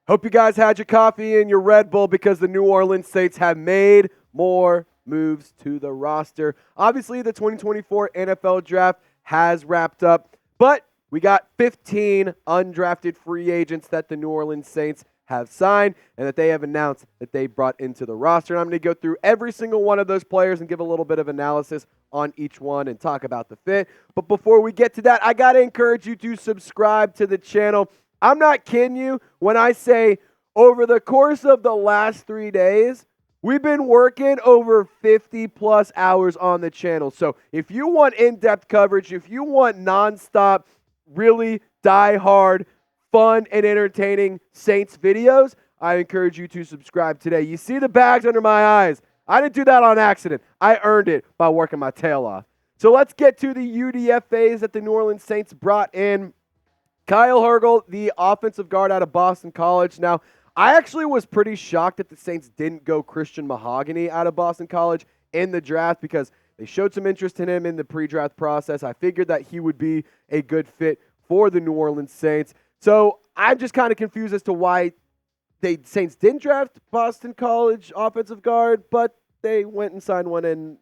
Hope you guys had your coffee and your Red Bull because the New Orleans Saints have made more moves to the roster. Obviously, the 2024 NFL Draft has wrapped up, but we got 15 undrafted free agents that the New Orleans Saints have signed and that they have announced that they brought into the roster. And I'm going to go through every single one of those players and give a little bit of analysis on each one and talk about the fit. But before we get to that, I got to encourage you to subscribe to the channel. I'm not kidding you when I say over the course of the last 3 days, we've been working over 50-plus hours on the channel. So if you want in-depth coverage, if you want nonstop, really die-hard, fun, and entertaining Saints videos, I encourage you to subscribe today. You see the bags under my eyes. I didn't do that on accident. I earned it by working my tail off. So let's get to the UDFAs that the New Orleans Saints brought in. Kyle Hergel, the offensive guard out of Boston College. Now, I actually was pretty shocked that the Saints didn't go Christian Mahogany out of Boston College in the draft because they showed some interest in him in the pre-draft process. I figured that he would be a good fit for the New Orleans Saints. So I'm just kind of confused as to why the Saints didn't draft Boston College offensive guard, but they went and signed one in,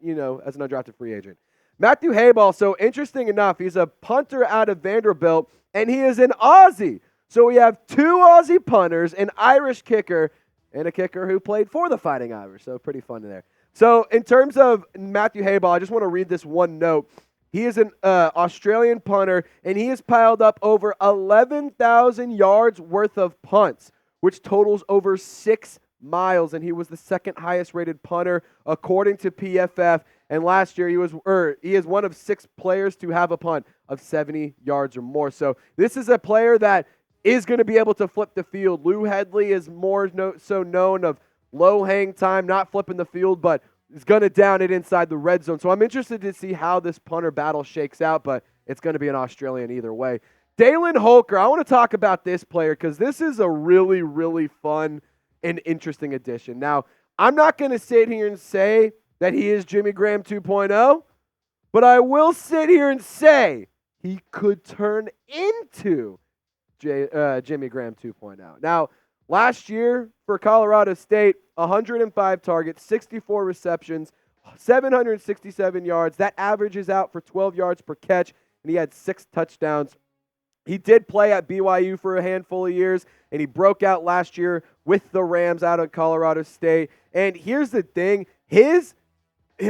as an undrafted free agent. Matthew Hayball, so interesting enough, he's a punter out of Vanderbilt, and he is an Aussie. So we have 2 Aussie punters, an Irish kicker, and a kicker who played for the Fighting Irish. So pretty fun there. So in terms of Matthew Hayball, I just want to read this one note. He is an Australian punter, and he has piled up over 11,000 yards worth of punts, which totals over 6 miles, and he was the second highest rated punter according to PFF. And last year he is one of 6 players to have a punt of 70 yards or more. So this is a player that is going to be able to flip the field. Lou Hedley is more so known of low hang time, not flipping the field, but is going to down it inside the red zone. So I'm interested to see how this punter battle shakes out, but it's going to be an Australian either way. Dallin Holker, I want to talk about this player because this is a really, really fun and interesting addition. Now, I'm not going to sit here and say that he is Jimmy Graham 2.0, but I will sit here and say he could turn into Jimmy Graham 2.0. Now, last year for Colorado State, 105 targets, 64 receptions, 767 yards. That averages out for 12 yards per catch, and he had 6 touchdowns. He did play at BYU for a handful of years, and he broke out last year with the Rams out of Colorado State. And here's the thing. His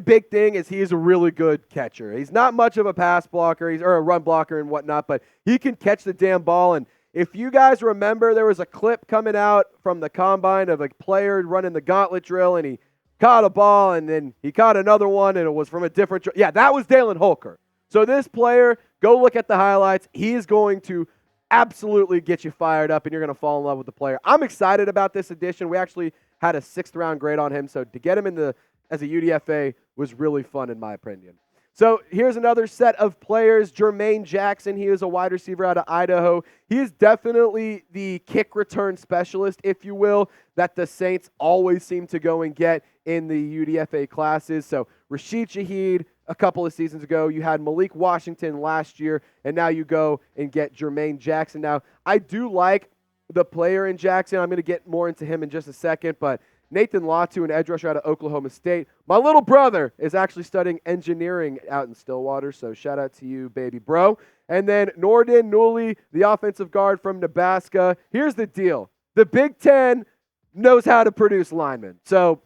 big thing is he is a really good catcher. He's not much of a pass blocker or a run blocker and whatnot, but he can catch the damn ball. And if you guys remember, there was a clip coming out from the combine of a player running the gauntlet drill, and he caught a ball, and then he caught another one, and it was from a different – yeah, that was Dallin Holker. So this player, go look at the highlights. He is going to absolutely get you fired up, and you're going to fall in love with the player. I'm excited about this addition. We actually had a 6th-round grade on him, so to get him as a UDFA was really fun in my opinion. So here's another set of players. Jermaine Jackson, he is a wide receiver out of Idaho. He is definitely the kick return specialist, if you will, that the Saints always seem to go and get in the UDFA classes. So Rashid Shaheed a couple of seasons ago, you had Malik Washington last year, and now you go and get Jermaine Jackson. Now, I do like the player in Jackson. I'm going to get more into him in just a second, but Nathan Latu, an edge rusher out of Oklahoma State. My little brother is actually studying engineering out in Stillwater, so shout out to you, baby bro. And then Nouredin, Nouili, the offensive guard from Nebraska. Here's the deal. The Big Ten knows how to produce linemen. So,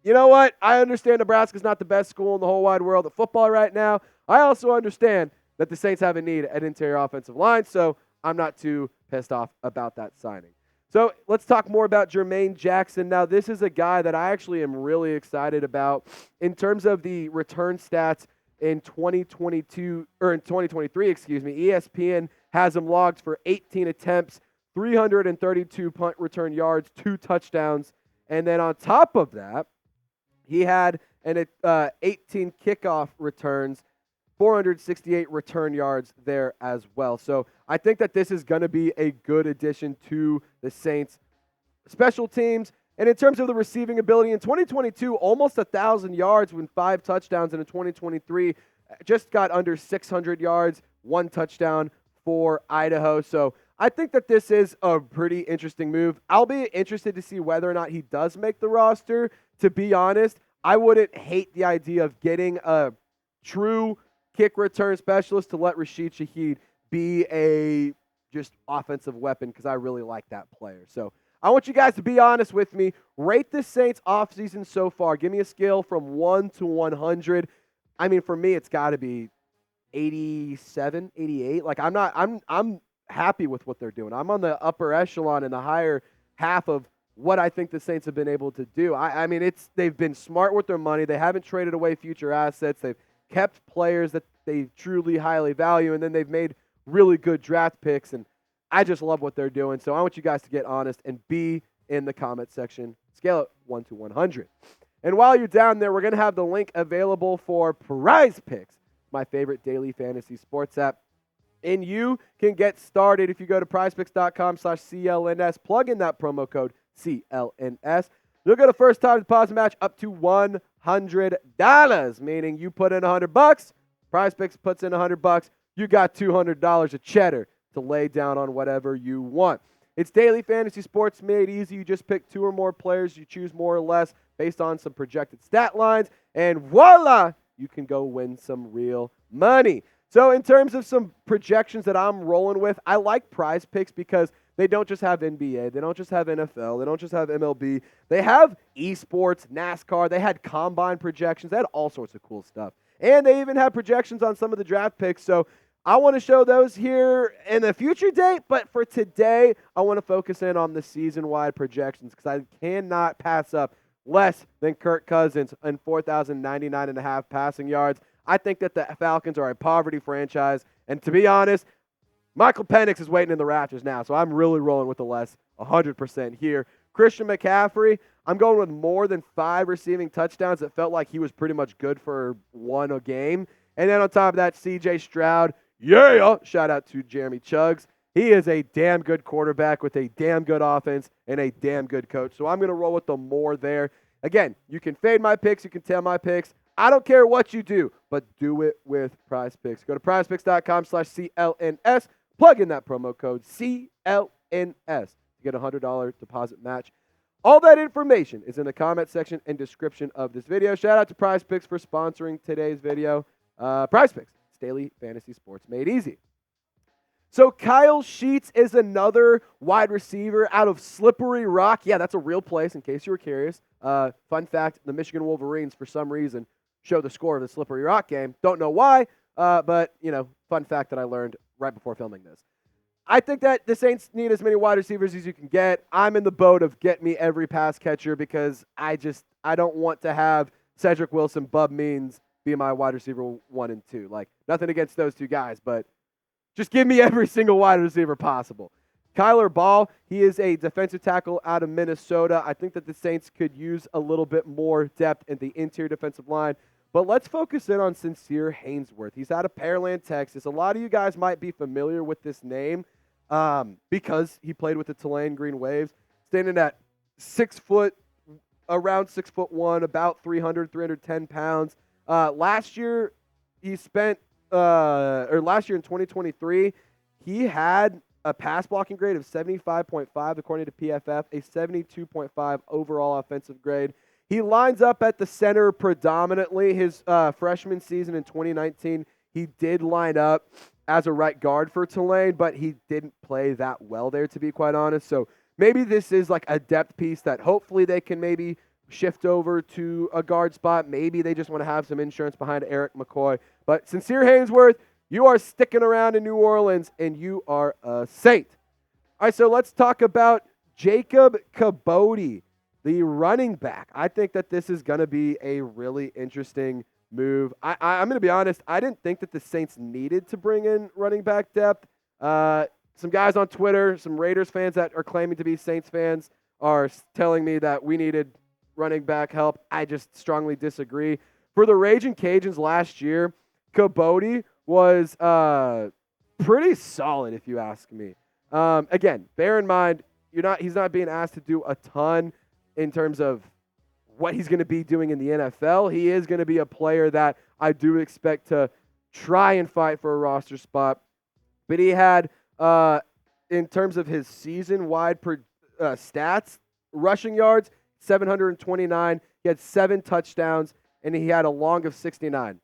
you know what? I understand Nebraska's not the best school in the whole wide world at football right now. I also understand that the Saints have a need at interior offensive line, so I'm not too pissed off about that signing. So let's talk more about Jermaine Jackson. Now, this is a guy that I actually am really excited about in terms of the return stats in 2023, ESPN has him logged for 18 attempts, 332 punt return yards, 2 touchdowns. And then on top of that, he had 18 kickoff returns, 468 return yards there as well. So I think that this is going to be a good addition to the Saints special teams. And in terms of the receiving ability, in 2022, almost 1,000 yards with 5 touchdowns. And in 2023, just got under 600 yards, 1 touchdown for Idaho. So I think that this is a pretty interesting move. I'll be interested to see whether or not he does make the roster. To be honest, I wouldn't hate the idea of getting a true kick return specialist to let Rashid Shaheed be a just offensive weapon because I really like that player. So I want you guys to be honest with me. Rate the Saints offseason so far. Give me a scale from 1 to 100. I mean, for me, it's got to be 87, 88. Like I'm happy with what they're doing. I'm on the upper echelon in the higher half of what I think the Saints have been able to do. I mean, they've been smart with their money. They haven't traded away future assets. They've kept players that they truly highly value, and then they've made really good draft picks, and I just love what they're doing. So I want you guys to get honest and be in the comment section. Scale it 1 to 100. And while you're down there, we're going to have the link available for PrizePicks, my favorite daily fantasy sports app. And you can get started if you go to prizepicks.com/CLNS. Plug in that promo code CLNS. You'll get a first-time deposit match up to $100, meaning you put in $100, PrizePicks puts in $100, you got $200 of cheddar to lay down on whatever you want. It's daily fantasy sports made easy. You just pick 2 or more players. You choose more or less based on some projected stat lines, and voila, you can go win some real money. So in terms of some projections that I'm rolling with, I like PrizePicks because they don't just have NBA, they don't just have NFL, they don't just have MLB. They have esports, NASCAR, they had combine projections, they had all sorts of cool stuff. And they even had projections on some of the draft picks. So I want to show those here in the future date, but for today, I want to focus in on the season-wide projections because I cannot pass up less than Kirk Cousins and 4,099.5 passing yards. I think that the Falcons are a poverty franchise, and to be honest, Michael Penix is waiting in the rafters now, so I'm really rolling with the less 100% here. Christian McCaffrey, I'm going with more than 5 receiving touchdowns. It felt like he was pretty much good for 1 a game. And then on top of that, C.J. Stroud, yeah, shout out to Jeremy Chuggs. He is a damn good quarterback with a damn good offense and a damn good coach. So I'm going to roll with the more there. Again, you can fade my picks. You can tail my picks. I don't care what you do, but do it with PrizePicks. Go to prizepicks.com/CLNS. Plug in that promo code CLNS to get a $100 deposit match. All that information is in the comment section and description of this video. Shout out to PrizePicks for sponsoring today's video. PrizePicks, it's daily fantasy sports made easy. So Kyle Sheets is another wide receiver out of Slippery Rock. Yeah, that's a real place in case you were curious. Fun fact, the Michigan Wolverines, for some reason, show the score of the Slippery Rock game. Don't know why, but, fun fact that I learned right before filming this. I think that the Saints need as many wide receivers as you can get. I'm in the boat of get me every pass catcher because I don't want to have Cedric Wilson, Bub Means be my wide receiver 1 and 2. Like, nothing against those 2 guys, but just give me every single wide receiver possible. Kyler Ball, he is a defensive tackle out of Minnesota. I think that the Saints could use a little bit more depth in the interior defensive line. But let's focus in on Sincere Haynesworth. He's out of Pearland, Texas. A lot of you guys might be familiar with this name because he played with the Tulane Green Waves. Standing at 6 foot, around 6'1", about 310 pounds. Last year in 2023, he had a pass blocking grade of 75.5 according to PFF, a 72.5 overall offensive grade. He lines up at the center predominantly. His freshman season in 2019, he did line up as a right guard for Tulane, but he didn't play that well there, to be quite honest. So maybe this is like a depth piece that hopefully they can maybe shift over to a guard spot. Maybe they just want to have some insurance behind Eric McCoy. But Sincere Haynesworth, you are sticking around in New Orleans, and you are a Saint. All right, so let's talk about Jacob Cabody, the running back. I think that this is going to be a really interesting move. I'm going to be honest, I didn't think that the Saints needed to bring in running back depth. Some guys on Twitter, some Raiders fans that are claiming to be Saints fans are telling me that we needed running back help. I just strongly disagree. For the Raging Cajuns last year, Cabody was pretty solid, if you ask me. Again, bear in mind, he's not being asked to do a ton in terms of what he's going to be doing in the NFL. He is going to be a player that I do expect to try and fight for a roster spot. But he had in terms of his season-wide stats, rushing yards, 729. He had 7 touchdowns, and he had a long of 69.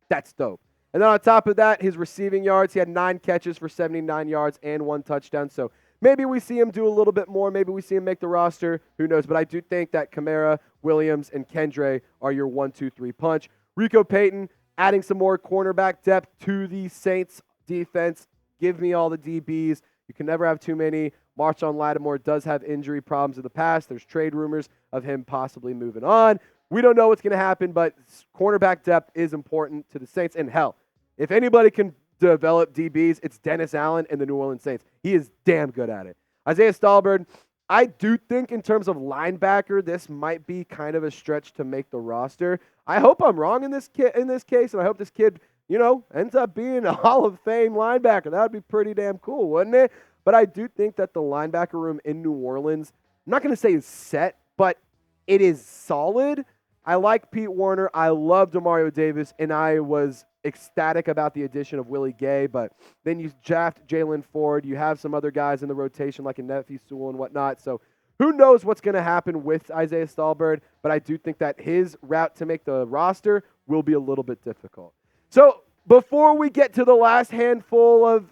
That's dope. And then on top of that, his receiving yards, he had 9 catches for 79 yards and 1 touchdown. So maybe we see him do a little bit more. Maybe we see him make the roster. Who knows? But I do think that Kamara, Williams, and Kendre are your 1, 2, 3 punch. Rico Payton adding some more cornerback depth to the Saints defense. Give me all the DBs. You can never have too many. Marshawn Lattimore does have injury problems in the past. There's trade rumors of him possibly moving on. We don't know what's going to happen, but cornerback depth is important to the Saints. And hell, if anybody can develop DBs, it's Dennis Allen and the New Orleans Saints. He is damn good at it. Isaiah Stallbird, I do think in terms of linebacker, this might be kind of a stretch to make the roster. I hope I'm wrong in this case, and I hope this kid, ends up being a Hall of Fame linebacker. That would be pretty damn cool, wouldn't it? But I do think that the linebacker room in New Orleans, I'm not going to say is set, but it is solid. I like Pete Werner. I love Demario Davis, and I was ecstatic about the addition of Willie Gay, but then you draft Jalen Ford. You have some other guys in the rotation like a Nephi Sewell and whatnot. So who knows what's going to happen with Isaiah Stallbird, but I do think that his route to make the roster will be a little bit difficult. So before we get to the last handful of,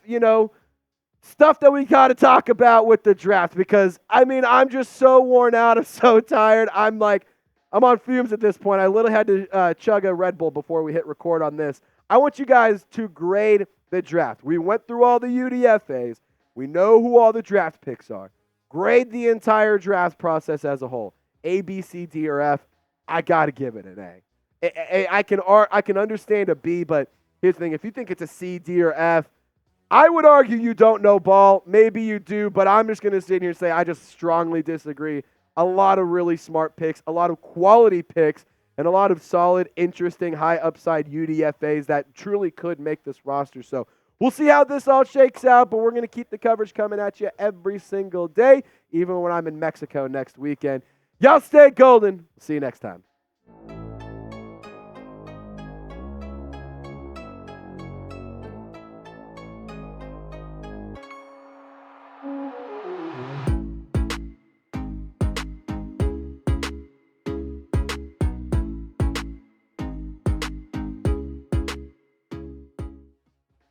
stuff that we got to talk about with the draft, because, I'm just so worn out. I'm so tired. I'm on fumes at this point. I literally had to chug a Red Bull before we hit record on this. I want you guys to grade the draft. We went through all the UDFAs. We know who all the draft picks are. Grade the entire draft process as a whole. A, B, C, D, or F. I got to give it an A. I can understand a B, but here's the thing. If you think it's a C, D, or F, I would argue you don't know ball. Maybe you do, but I'm just going to sit here and say I just strongly disagree. A lot of really smart picks, a lot of quality picks, and a lot of solid, interesting, high upside UDFAs that truly could make this roster. So we'll see how this all shakes out, but we're going to keep the coverage coming at you every single day, even when I'm in Mexico next weekend. Y'all stay golden. See you next time.